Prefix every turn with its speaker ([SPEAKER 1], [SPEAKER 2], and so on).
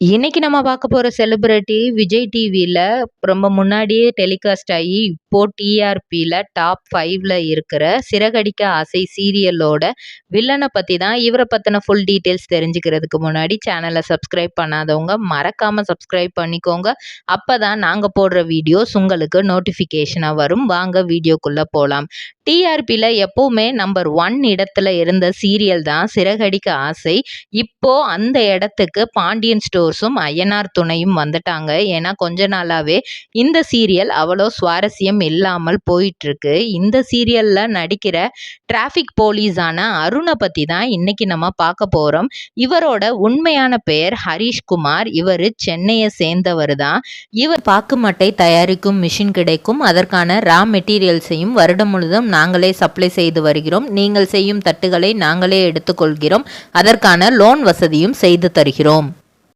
[SPEAKER 1] இன்னைக்கு நம்ம பார்க்க போற செலிபிரிட்டி விஜய் டிவில ரொம்ப முன்னாடியே டெலிகாஸ்ட் ஆகி இப்போ டிஆர்பில டாப் 5ல இருக்கிற சிறகடிக்க ஆசை சீரியலோட வில்லனை பத்தி தான். இவரை பத்தின ஃபுல் டீட்டெயில்ஸ் தெரிஞ்சுக்கிறதுக்கு முன்னாடி சேனலை சப்ஸ்கிரைப் பண்ணாதவங்க மறக்காம சப்ஸ்கிரைப் பண்ணிக்கோங்க. அப்பதான் நாங்க போடுற வீடியோஸ் உங்களுக்கு நோட்டிபிகேஷனா வரும். வாங்க வீடியோக்குள்ள போலாம். டிஆர்பில எப்பவுமே நம்பர் 1 இடத்துல இருந்த சீரியல் தான் சிறகடிக்க ஆசை. இப்போ அந்த இடத்துக்கு பாண்டியன் ஸ்டோர்ஸும் ஐயனார் துணையும் வந்துட்டாங்க. ஏன்னா கொஞ்ச நாளாவே இந்த சீரியல் அவ்வளோ சுவாரஸ்யம் இல்லாமல் போயிட்டு இருக்கு. இந்த சீரியல்ல நடிக்கிற டிராஃபிக் போலீஸான அருணை பத்தி தான் இன்னைக்கு நம்ம பார்க்க போறோம். இவரோட உண்மையான பெயர் ஹரிஷ்குமார். இவர் சென்னையை சேர்ந்தவர் தான். இவர் பாக்குமட்டை தயாரிக்கும் மிஷின் கிடைக்கும். அதற்கான ரா மெட்டீரியல்ஸையும் வருடம் முழுதும் நாங்களே சப்ளை செய்து வருகிறோம். நீங்கள் செய்யும் தட்டுகளை நாங்களே எடுத்துக்கொள்கிறோம். அதற்கான லோன் வசதியும் செய்து தருகிறோம்.